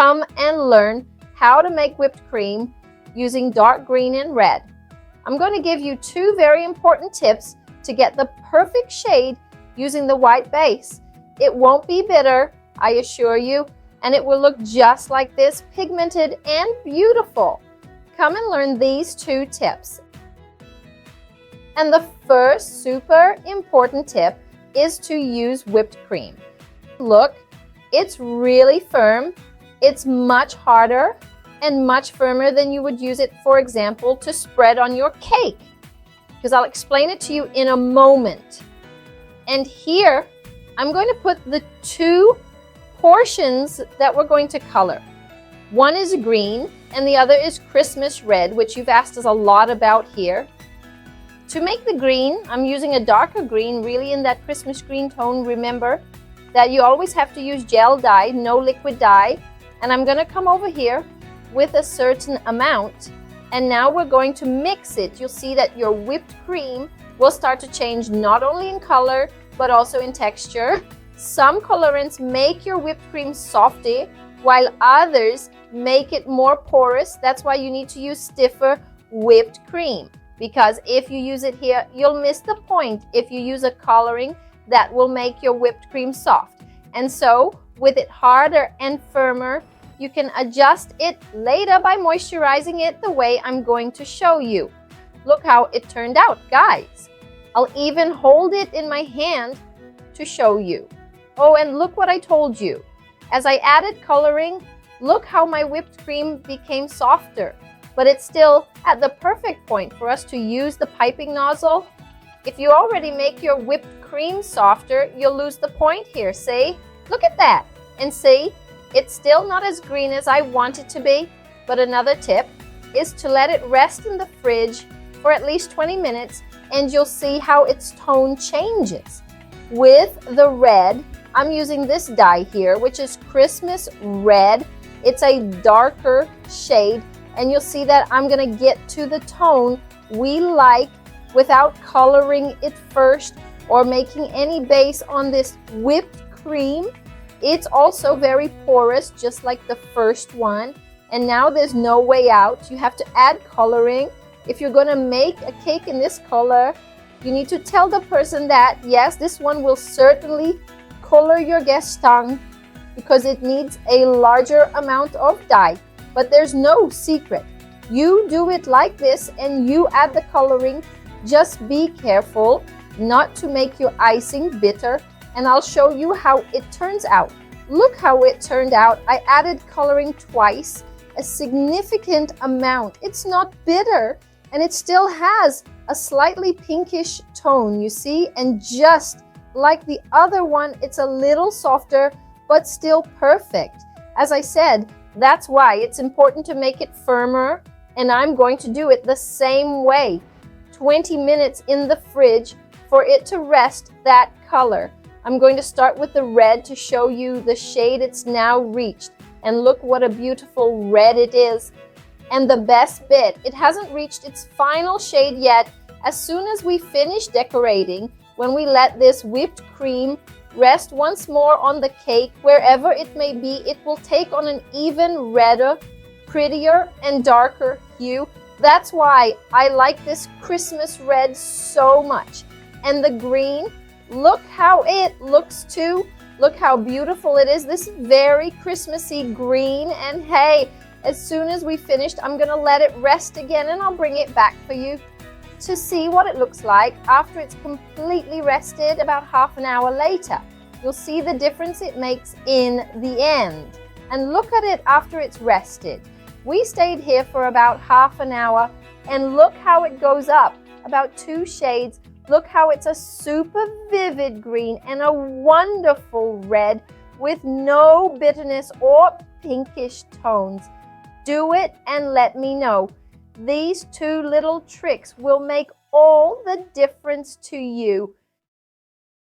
come and learn how to make whipped cream using dark green and red. I'm going to give you 2 very important tips to get the perfect shade using the white base. It won't be bitter, I assure you, and it will look just like this, pigmented and beautiful. Come and learn these 2 tips. And the first super important tip is to use whipped cream. Look, it's really firm. It's much harder and much firmer than you would use it, for example, to spread on your cake. Because I'll explain it to you in a moment. And here, I'm going to put the 2 portions that we're going to color. One is green and the other is Christmas red, which you've asked us a lot about here. To make the green, I'm using a darker green, really in that Christmas green tone. Remember that you always have to use gel dye, no liquid dye. And I'm going to come over here with a certain amount. And now we're going to mix it. You'll see that your whipped cream will start to change not only in color, but also in texture. Some colorants make your whipped cream softer, while others make it more porous. That's why you need to use stiffer whipped cream. Because if you use it here, you'll miss the point if you use a coloring that will make your whipped cream soft. And so, with it harder and firmer, you can adjust it later by moisturizing it the way I'm going to show you. Look how it turned out, guys. I'll even hold it in my hand to show you. Oh, and look what I told you. As I added coloring, look how my whipped cream became softer. But it's still at the perfect point for us to use the piping nozzle. If you already make your whipped cream softer, you'll lose the point here. See? Look at that. And see? It's still not as green as I want it to be. But another tip is to let it rest in the fridge for at least 20 minutes and you'll see how its tone changes. With the red, I'm using this dye here, which is Christmas red. It's a darker shade. And you'll see that I'm going to get to the tone we like without coloring it first or making any base on this whipped cream. It's also very porous, just like the first one. And now there's no way out. You have to add coloring. If you're going to make a cake in this color, you need to tell the person that, yes, this one will certainly color your guest's tongue because it needs a larger amount of dye. But there's no secret. You do it like this and you add the coloring. Just be careful not to make your icing bitter. And I'll show you how it turns out. Look how it turned out. I added coloring twice, a significant amount. It's not bitter and it still has a slightly pinkish tone, you see? And just like the other one, it's a little softer, but still perfect. As I said, that's why it's important to make it firmer, and I'm going to do it the same way. 20 minutes in the fridge for it to rest that color. I'm going to start with the red to show you the shade it's now reached. And look what a beautiful red it is. And the best bit, it hasn't reached its final shade yet. As soon as we finish decorating, when we let this whipped cream rest once more on the cake, wherever it may be, it will take on an even redder, prettier, and darker hue. That's why I like this Christmas red so much. And the green, look how it looks too. Look how beautiful it is. This very Christmassy green. And hey, as soon as we finished, I'm gonna let it rest again and I'll bring it back for you to see what it looks like after it's completely rested about half an hour later. You'll see the difference it makes in the end. And look at it after it's rested. We stayed here for about half an hour and look how it goes up, about 2 shades. Look how it's a super vivid green and a wonderful red with no bitterness or pinkish tones. Do it and let me know. These 2 little tricks will make all the difference to you.